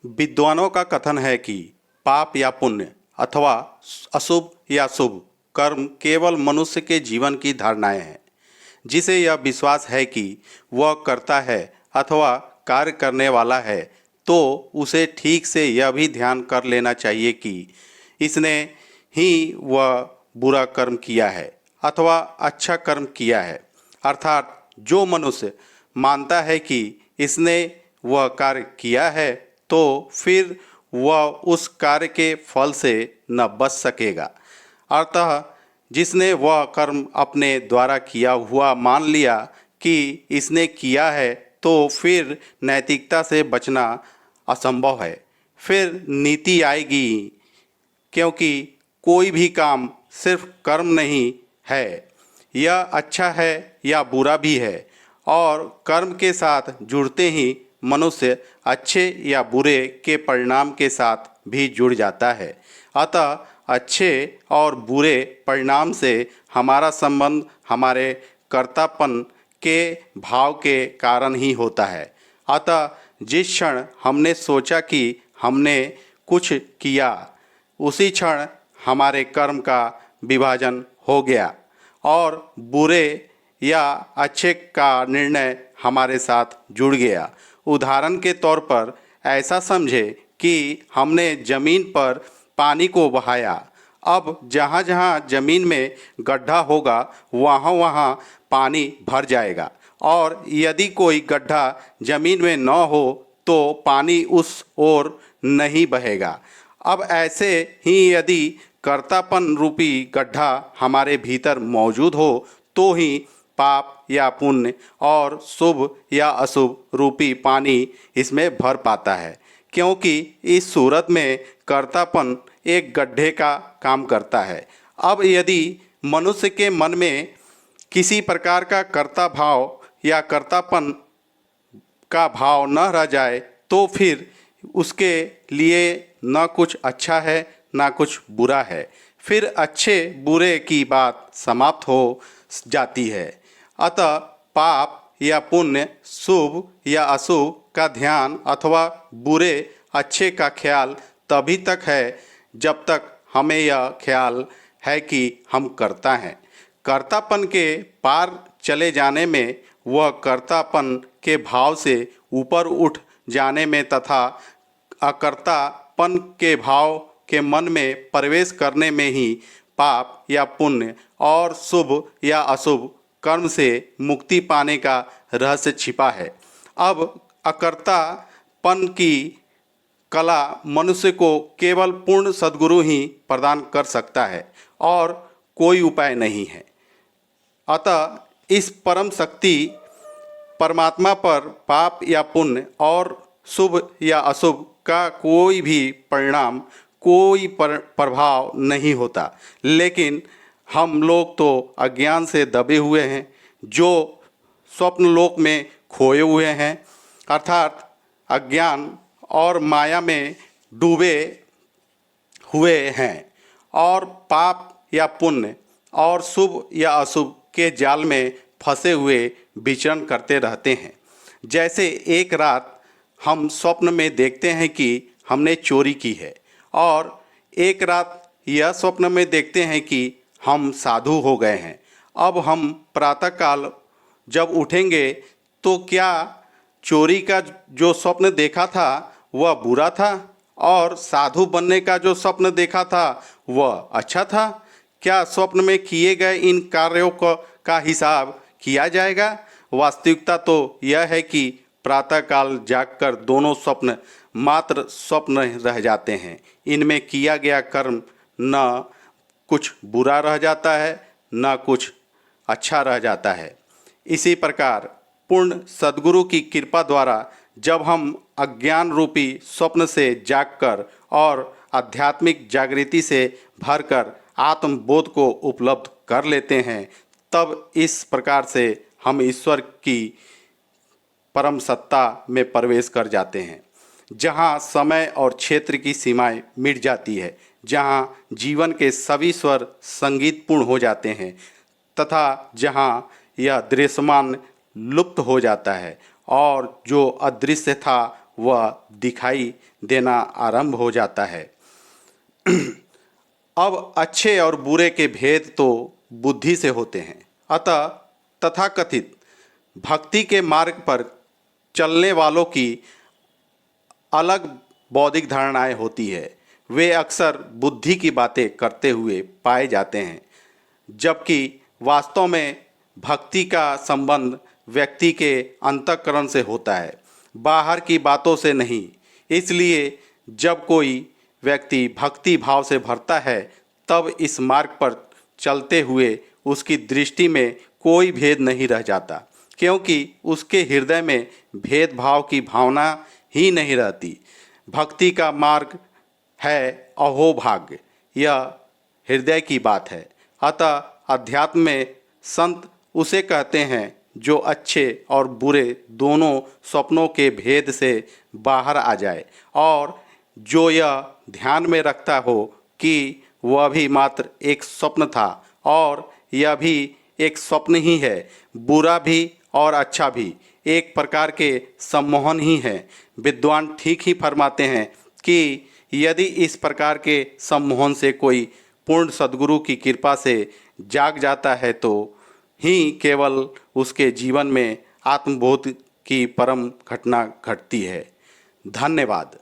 विद्वानों का कथन है कि पाप या पुण्य अथवा अशुभ या शुभ कर्म केवल मनुष्य के जीवन की धारणाएं हैं, जिसे यह विश्वास है कि वह करता है अथवा कार्य करने वाला है, तो उसे ठीक से यह भी ध्यान कर लेना चाहिए कि इसने ही वह बुरा कर्म किया है अथवा अच्छा कर्म किया है। अर्थात जो मनुष्य मानता है कि इसने वह कार्य किया है, तो फिर वह उस कार्य के फल से न बच सकेगा। अतः जिसने वह कर्म अपने द्वारा किया हुआ मान लिया कि इसने किया है, तो फिर नैतिकता से बचना असंभव है। फिर नीति आएगी, क्योंकि कोई भी काम सिर्फ कर्म नहीं है, यह अच्छा है या बुरा भी है, और कर्म के साथ जुड़ते ही मनुष्य अच्छे या बुरे के परिणाम के साथ भी जुड़ जाता है। अतः अच्छे और बुरे परिणाम से हमारा संबंध हमारे कर्तापन के भाव के कारण ही होता है। अतः जिस क्षण हमने सोचा कि हमने कुछ किया, उसी क्षण हमारे कर्म का विभाजन हो गया और बुरे या अच्छे का निर्णय हमारे साथ जुड़ गया। उदाहरण के तौर पर ऐसा समझे कि हमने ज़मीन पर पानी को बहाया। अब जहाँ जहाँ ज़मीन में गड्ढा होगा, वहाँ वहाँ पानी भर जाएगा, और यदि कोई गड्ढा ज़मीन में न हो तो पानी उस ओर नहीं बहेगा। अब ऐसे ही यदि कर्तापन रूपी गड्ढा हमारे भीतर मौजूद हो, तो ही पाप या पुण्य और शुभ या अशुभ रूपी पानी इसमें भर पाता है। क्योंकि इस सूरत में कर्तापन एक गड्ढे का काम करता है। अब यदि मनुष्य के मन में किसी प्रकार का कर्ता भाव या कर्तापन का भाव न रह जाए, तो फिर उसके लिए न कुछ अच्छा है न कुछ बुरा है। फिर अच्छे बुरे की बात समाप्त हो जाती है। अतः पाप या पुण्य, शुभ या अशुभ का ध्यान अथवा बुरे अच्छे का ख्याल तभी तक है जब तक हमें यह ख्याल है कि हम कर्ता हैं। कर्तापन के पार चले जाने में, वह कर्तापन के भाव से ऊपर उठ जाने में तथा अकर्तापन के भाव के मन में प्रवेश करने में ही पाप या पुण्य और शुभ या अशुभ कर्म से मुक्ति पाने का रहस्य छिपा है। अब अकर्तापन की कला मनुष्य को केवल पूर्ण सद्गुरु ही प्रदान कर सकता है और कोई उपाय नहीं है। अतः इस परम शक्ति परमात्मा पर पाप या पुण्य और शुभ या अशुभ का कोई भी परिणाम, कोई प्रभाव नहीं होता। लेकिन हम लोग तो अज्ञान से दबे हुए हैं, जो स्वप्न लोक में खोए हुए हैं, अर्थात अज्ञान और माया में डूबे हुए हैं, और पाप या पुण्य और शुभ या अशुभ के जाल में फंसे हुए विचरण करते रहते हैं। जैसे एक रात हम स्वप्न में देखते हैं कि हमने चोरी की है, और एक रात यह स्वप्न में देखते हैं कि हम साधु हो गए हैं। अब हम प्रातःकाल जब उठेंगे, तो क्या चोरी का जो स्वप्न देखा था वह बुरा था, और साधु बनने का जो स्वप्न देखा था वह अच्छा था? क्या स्वप्न में किए गए इन कार्यों का हिसाब किया जाएगा? वास्तविकता तो यह है कि प्रातःकाल जागकर दोनों स्वप्न मात्र स्वप्न रह जाते हैं। इनमें किया गया कर्म न कुछ बुरा रह जाता है, न कुछ अच्छा रह जाता है। इसी प्रकार पूर्ण सद्गुरु की कृपा द्वारा जब हम अज्ञान रूपी स्वप्न से जागकर और आध्यात्मिक जागृति से भरकर आत्मबोध को उपलब्ध कर लेते हैं, तब इस प्रकार से हम ईश्वर की परम सत्ता में प्रवेश कर जाते हैं, जहाँ समय और क्षेत्र की सीमाएं मिट जाती है, जहाँ जीवन के सभी स्वर संगीतपूर्ण हो जाते हैं, तथा जहाँ यह दृश्यमान लुप्त हो जाता है और जो अदृश्य था वह दिखाई देना आरंभ हो जाता है। अब अच्छे और बुरे के भेद तो बुद्धि से होते हैं। अतः तथाकथित भक्ति के मार्ग पर चलने वालों की अलग बौद्धिक धारणाएं होती है। वे अक्सर बुद्धि की बातें करते हुए पाए जाते हैं, जबकि वास्तव में भक्ति का संबंध व्यक्ति के अंतःकरण से होता है, बाहर की बातों से नहीं। इसलिए जब कोई व्यक्ति भक्ति भाव से भरता है, तब इस मार्ग पर चलते हुए उसकी दृष्टि में कोई भेद नहीं रह जाता, क्योंकि उसके हृदय में भेदभाव की भावना ही नहीं रहती। भक्ति का मार्ग है अहोभाग्य, यह हृदय की बात है। अतः अध्यात्म में संत उसे कहते हैं जो अच्छे और बुरे दोनों स्वप्नों के भेद से बाहर आ जाए, और जो यह ध्यान में रखता हो कि वह भी मात्र एक स्वप्न था और यह भी एक स्वप्न ही है। बुरा भी और अच्छा भी एक प्रकार के सम्मोहन ही है। विद्वान ठीक ही फरमाते हैं कि यदि इस प्रकार के सम्मोहन से कोई पूर्ण सद्गुरु की कृपा से जाग जाता है तो ही केवल उसके जीवन में आत्मबोध की परम घटना घटती है। धन्यवाद।